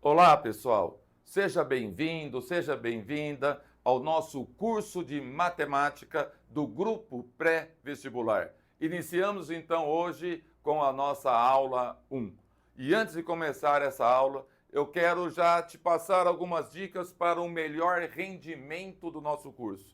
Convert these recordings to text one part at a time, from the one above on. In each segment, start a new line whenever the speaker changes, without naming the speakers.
Olá, pessoal. Seja bem-vindo, seja bem-vinda ao nosso curso de matemática do grupo pré-vestibular. Iniciamos então hoje com a nossa aula 1. E antes de começar essa aula, eu quero já te passar algumas dicas para um melhor rendimento do nosso curso.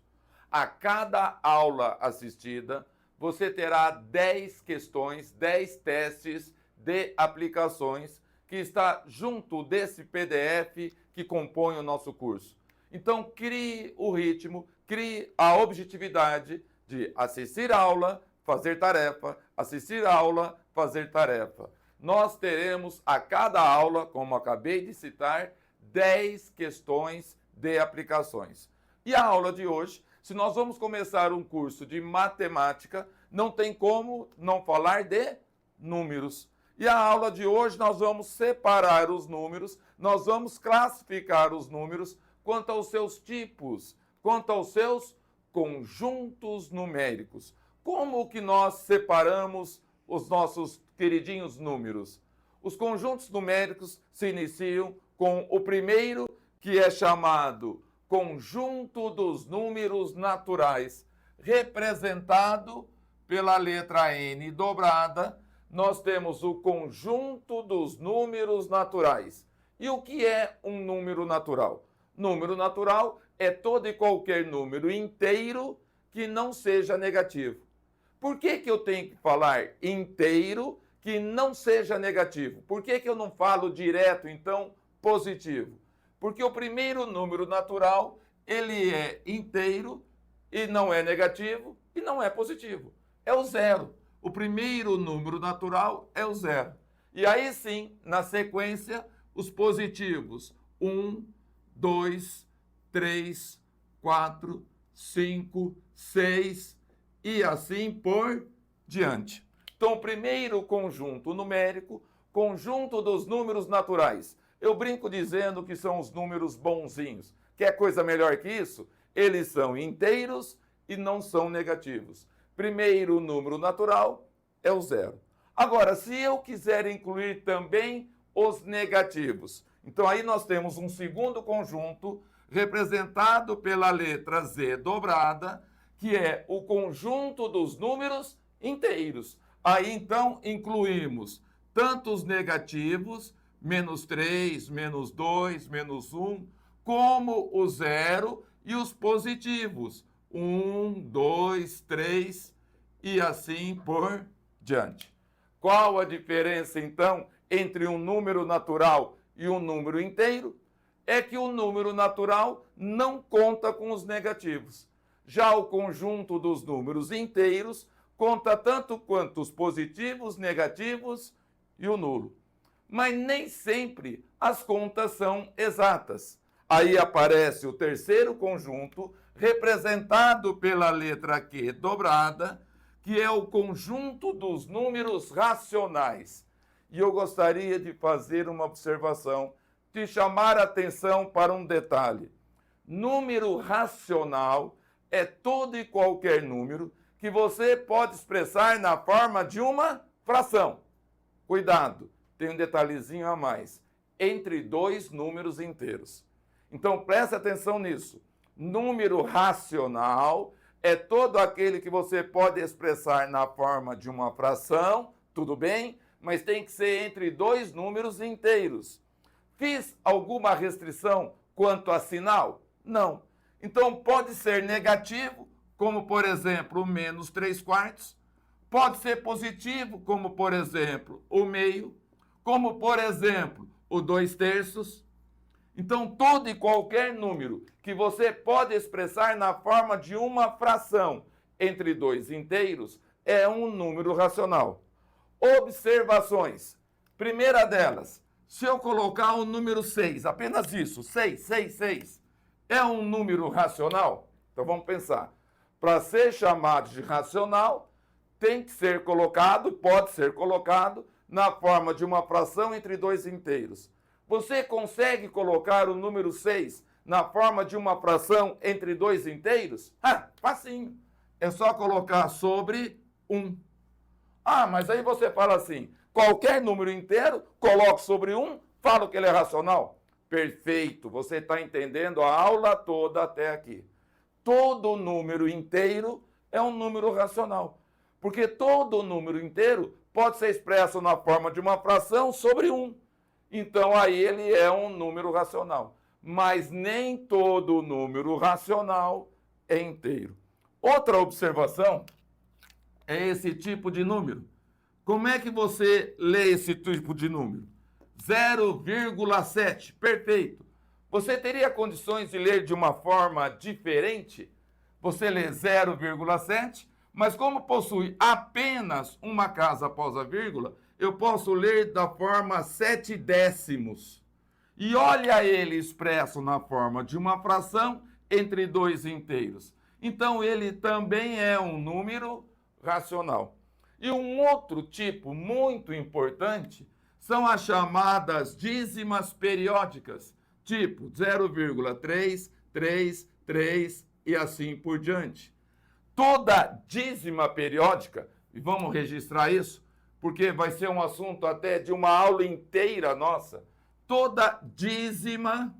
A cada aula assistida, você terá 10 questões, 10 testes de aplicações que está junto desse PDF que compõe o nosso curso. Então, crie o ritmo, crie a objetividade de assistir aula, fazer tarefa, assistir aula, fazer tarefa. Nós teremos a cada aula, como acabei de citar, 10 questões de aplicações. E a aula de hoje, se nós vamos começar um curso de matemática, não tem como não falar de números. E a aula de hoje nós vamos separar os números, nós vamos classificar os números quanto aos seus tipos, quanto aos seus conjuntos numéricos. Como que nós separamos os nossos queridinhos números? Os conjuntos numéricos se iniciam com o primeiro, que é chamado conjunto dos números naturais, representado pela letra N dobrada. Nós temos o conjunto dos números naturais. E o que é um número natural? Número natural é todo e qualquer número inteiro que não seja negativo. Por que eu tenho que falar inteiro que não seja negativo? Por que eu não falo direto, então, positivo? Porque o primeiro número natural, ele é inteiro e não é negativo e não é positivo. É o zero. O primeiro número natural é o zero. E aí sim, na sequência, os positivos. 1, 2, 3, 4, 5, 6 e assim por diante. Então, o primeiro conjunto numérico, conjunto dos números naturais. Eu brinco dizendo que são os números bonzinhos. Quer coisa melhor que isso? Eles são inteiros e não são negativos. Primeiro número natural é o zero. Agora, se eu quiser incluir também os negativos, então aí nós temos um segundo conjunto representado pela letra Z dobrada, que é o conjunto dos números inteiros. Aí então incluímos tanto os negativos, menos 3, menos 2, menos 1, como o zero e os positivos, 1, 2, 3 e assim por diante. Qual a diferença, então, entre um número natural e um número inteiro? É que o número natural não conta com os negativos. Já o conjunto dos números inteiros conta tanto quanto os positivos, negativos e o nulo. Mas nem sempre as contas são exatas. Aí aparece o terceiro conjunto, representado pela letra Q dobrada, que é o conjunto dos números racionais. E eu gostaria de fazer uma observação, de chamar a atenção para um detalhe. Número racional é todo e qualquer número que você pode expressar na forma de uma fração. Cuidado! Tem um detalhezinho a mais, entre dois números inteiros. Então, preste atenção nisso. Número racional é todo aquele que você pode expressar na forma de uma fração, tudo bem? Mas tem que ser entre dois números inteiros. Fiz alguma restrição quanto a sinal? Não. Então, pode ser negativo, como, por exemplo, o menos 3/4. Pode ser positivo, como, por exemplo, o meio. Como, por exemplo, o 2/3. Então, todo e qualquer número que você pode expressar na forma de uma fração entre dois inteiros é um número racional. Observações. Primeira delas, se eu colocar o número 6, apenas isso, 6, 6, 6, é um número racional? Então, vamos pensar. Para ser chamado de racional, tem que ser colocado, pode ser colocado, na forma de uma fração entre dois inteiros. Você consegue colocar o número 6 na forma de uma fração entre dois inteiros? Facinho. É só colocar sobre 1. Mas aí você fala assim, qualquer número inteiro, coloco sobre 1, falo que ele é racional. Perfeito, você está entendendo a aula toda até aqui. Todo número inteiro é um número racional, porque todo número inteiro pode ser expresso na forma de uma fração sobre 1. Então, aí ele é um número racional. Mas nem todo número racional é inteiro. Outra observação é esse tipo de número. Como é que você lê esse tipo de número? 0,7, perfeito. Você teria condições de ler de uma forma diferente? Você lê 0,7, mas como possui apenas uma casa após a vírgula, eu posso ler da forma 7 décimos. E olha ele expresso na forma de uma fração entre dois inteiros. Então, ele também é um número racional. E um outro tipo muito importante são as chamadas dízimas periódicas, tipo 0,333 e assim por diante. Toda dízima periódica, e vamos registrar isso, porque vai ser um assunto até de uma aula inteira nossa, toda dízima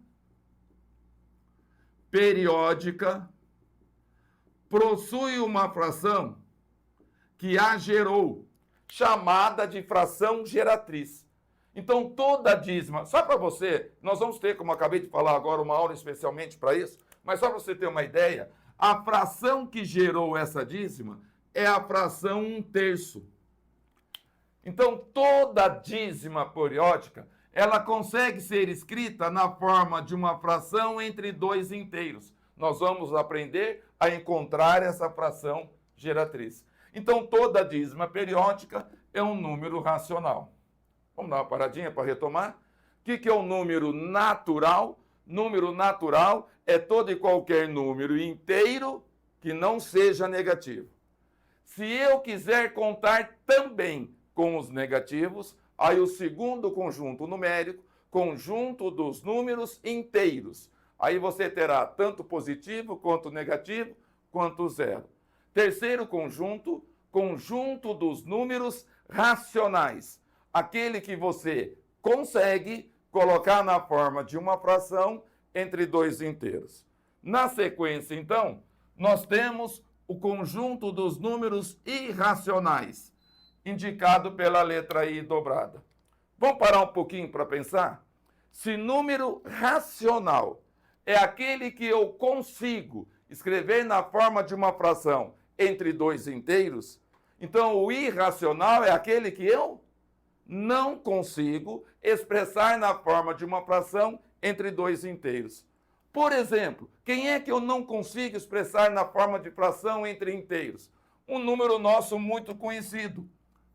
periódica possui uma fração que a gerou, chamada de fração geratriz. Então, toda dízima, só para você, nós vamos ter, como eu acabei de falar agora, uma aula especialmente para isso, mas só para você ter uma ideia, a fração que gerou essa dízima é a fração 1/3. Então, toda dízima periódica, ela consegue ser escrita na forma de uma fração entre dois inteiros. Nós vamos aprender a encontrar essa fração geratriz. Então, toda dízima periódica é um número racional. Vamos dar uma paradinha para retomar? O que é um número natural? Número natural é todo e qualquer número inteiro que não seja negativo. Se eu quiser contar também com os negativos, aí o segundo conjunto numérico, conjunto dos números inteiros. Aí você terá tanto positivo quanto negativo, quanto zero. Terceiro conjunto, conjunto dos números racionais. Aquele que você consegue colocar na forma de uma fração entre dois inteiros. Na sequência, então, nós temos o conjunto dos números irracionais, indicado pela letra I dobrada. Vamos parar um pouquinho para pensar? Se número racional é aquele que eu consigo escrever na forma de uma fração entre dois inteiros, então o irracional é aquele que eu não consigo expressar na forma de uma fração entre dois inteiros. Por exemplo, quem é que eu não consigo expressar na forma de fração entre inteiros? Um número nosso muito conhecido.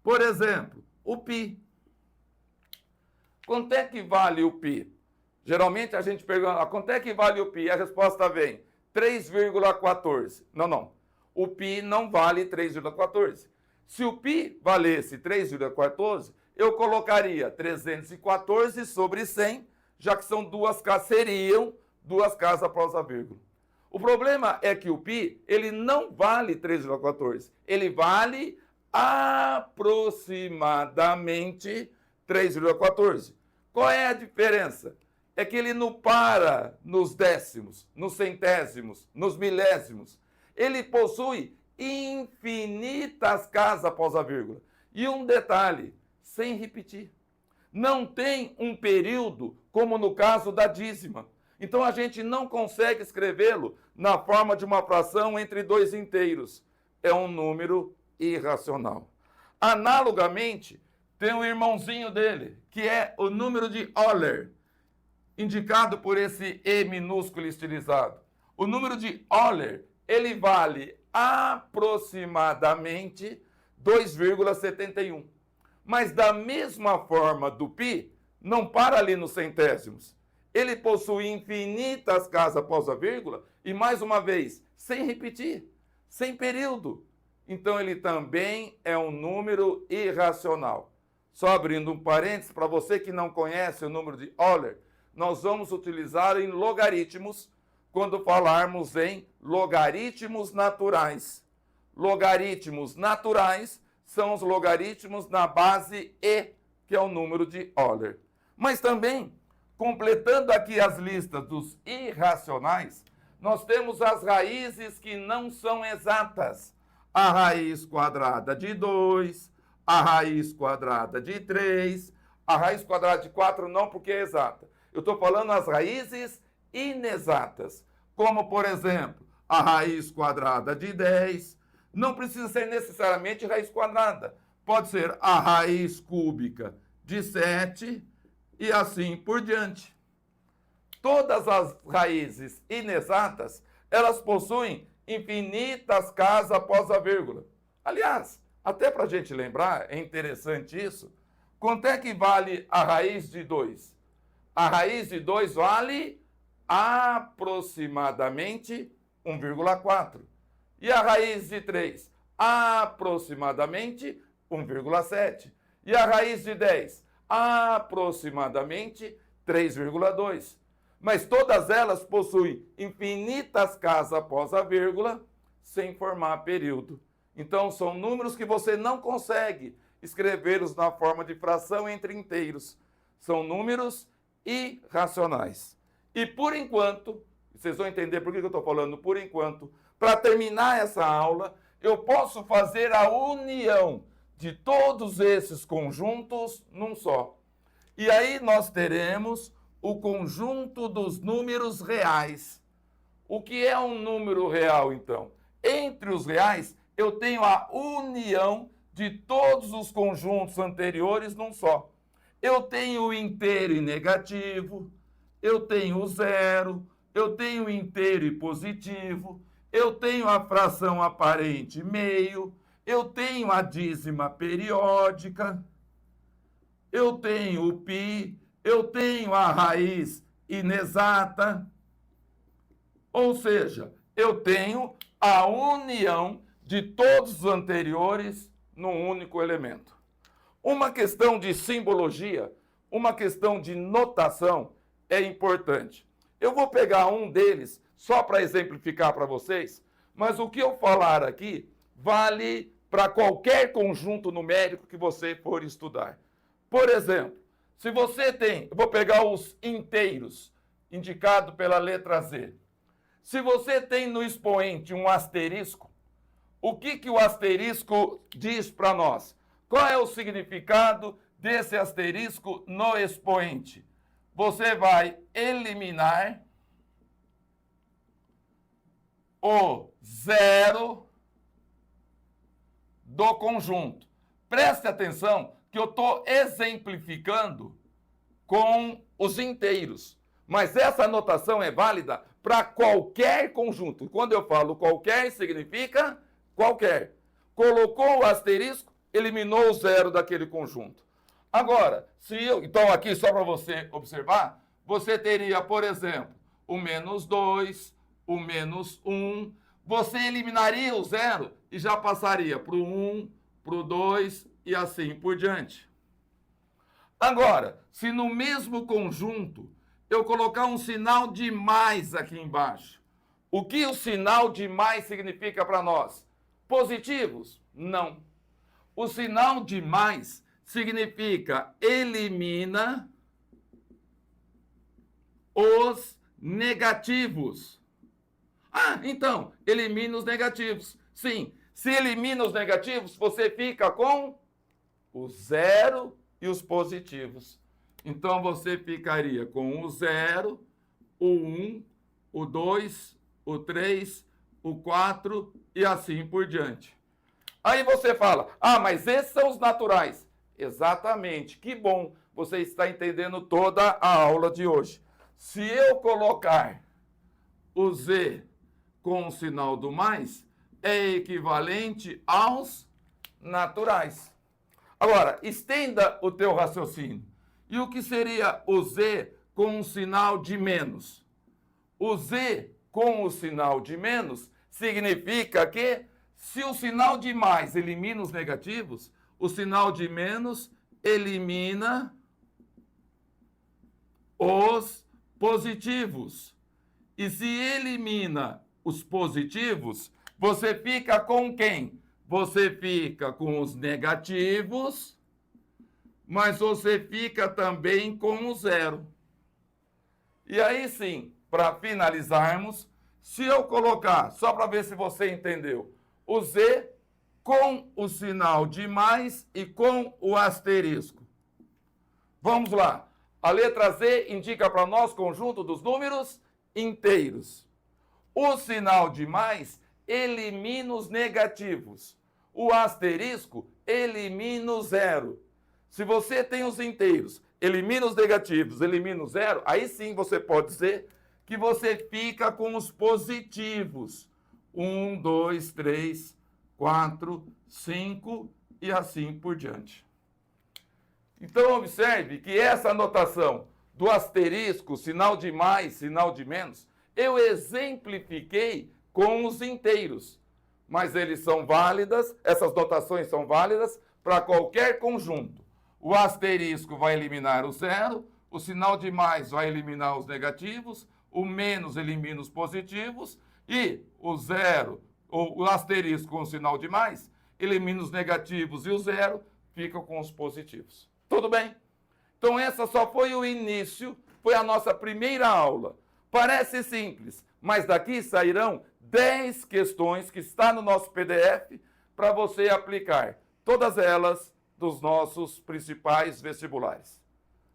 Por exemplo, o π. Quanto é que vale o π? Geralmente a gente pergunta, quanto é que vale o π? A resposta vem, 3,14. Não. O π não vale 3,14. Se o π valesse 3,14, eu colocaria 314 sobre 100, já que são seriam duas casas após a vírgula. O problema é que o π, ele não vale 3,14. Ele vale aproximadamente 3,14. Qual é a diferença? É que ele não para nos décimos, nos centésimos, nos milésimos. Ele possui infinitas casas após a vírgula. E um detalhe, sem repetir. Não tem um período, como no caso da dízima. Então a gente não consegue escrevê-lo na forma de uma fração entre dois inteiros. É um número irracional. Analogamente, tem um irmãozinho dele, que é o número de Euler, indicado por esse E minúsculo estilizado. O número de Euler, ele vale aproximadamente 2,71. Mas da mesma forma do π, não para ali nos centésimos. Ele possui infinitas casas após a vírgula e, mais uma vez, sem repetir, sem período. Então, ele também é um número irracional. Só abrindo um parênteses, para você que não conhece o número de Euler, nós vamos utilizar em logaritmos quando falarmos em logaritmos naturais. Logaritmos naturais são os logaritmos na base E, que é o número de Euler. Mas também completando aqui as listas dos irracionais, nós temos as raízes que não são exatas. A raiz quadrada de 2, a raiz quadrada de 3, a raiz quadrada de 4 não, porque é exata. Eu estou falando as raízes inexatas, como, por exemplo, a raiz quadrada de 10. Não precisa ser necessariamente raiz quadrada. Pode ser a raiz cúbica de 7 e assim por diante. Todas as raízes inexatas, elas possuem infinitas casas após a vírgula. Aliás, até para a gente lembrar, é interessante isso. Quanto é que vale a raiz de 2? A raiz de 2 vale aproximadamente 1,4. E a raiz de 3? Aproximadamente 1,7. E a raiz de 10? Aproximadamente 3,2. Mas todas elas possuem infinitas casas após a vírgula, sem formar período. Então, são números que você não consegue escrevê-los na forma de fração entre inteiros. São números irracionais. E, por enquanto, vocês vão entender por que eu estou falando por enquanto, para terminar essa aula, eu posso fazer a união de todos esses conjuntos num só. E aí nós teremos o conjunto dos números reais. O que é um número real, então? Entre os reais, eu tenho a união de todos os conjuntos anteriores num só. Eu tenho o inteiro e negativo, eu tenho o zero, eu tenho o inteiro e positivo, eu tenho a fração aparente meio, eu tenho a dízima periódica, eu tenho o π, eu tenho a raiz inexata, ou seja, eu tenho a união de todos os anteriores num único elemento. Uma questão de simbologia, uma questão de notação é importante. Eu vou pegar um deles só para exemplificar para vocês, mas o que eu falar aqui vale para qualquer conjunto numérico que você for estudar. Por exemplo, se você tem, eu vou pegar os inteiros, indicado pela letra Z. Se você tem no expoente um asterisco, o que o asterisco diz para nós? Qual é o significado desse asterisco no expoente? Você vai eliminar o zero do conjunto. Preste atenção que eu estou exemplificando com os inteiros. Mas essa notação é válida para qualquer conjunto. Quando eu falo qualquer, significa qualquer. Colocou o asterisco, eliminou o zero daquele conjunto. Agora, então aqui só para você observar, você teria, por exemplo, o menos 2, o menos 1. Você eliminaria o zero e já passaria para o 1, para o 2 e assim por diante. Agora, se no mesmo conjunto eu colocar um sinal de mais aqui embaixo, o que o sinal de mais significa para nós? Positivos? Não. O sinal de mais significa elimina os negativos. Ah, então, elimina os negativos. Sim, se elimina os negativos, você fica com o zero e os positivos. Então, você ficaria com o 0, o 1, o 2, o 3, o 4 e assim por diante. Aí você fala, ah, mas esses são os naturais. Exatamente, que bom, você está entendendo toda a aula de hoje. Se eu colocar o Z com o sinal do mais, é equivalente aos naturais. Agora, estenda o teu raciocínio. E o que seria o Z com um sinal de menos? O Z com o sinal de menos significa que se o sinal de mais elimina os negativos, o sinal de menos elimina os positivos. E se elimina os positivos, você fica com quem? Você fica com os negativos, mas você fica também com o zero. E aí sim, para finalizarmos, se eu colocar, só para ver se você entendeu, o Z com o sinal de mais e com o asterisco. Vamos lá. A letra Z indica para nós conjunto dos números inteiros. O sinal de mais elimina os negativos. O asterisco elimina o zero. Se você tem os inteiros, elimina os negativos, elimina o zero, aí sim você pode dizer que você fica com os positivos. 1, 2, 3, 4, 5 e assim por diante. Então, observe que essa anotação do asterisco, sinal de mais, sinal de menos, eu exemplifiquei com os inteiros. Mas eles são válidas, essas notações são válidas para qualquer conjunto. O asterisco vai eliminar o zero, o sinal de mais vai eliminar os negativos, o menos elimina os positivos e o zero, ou o asterisco com o sinal de mais, elimina os negativos e o zero fica com os positivos. Tudo bem? Então essa só foi o início, foi a nossa primeira aula. Parece simples, mas daqui sairão 10 questões que está no nosso PDF para você aplicar. Todas elas dos nossos principais vestibulares.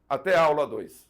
Até a aula 2.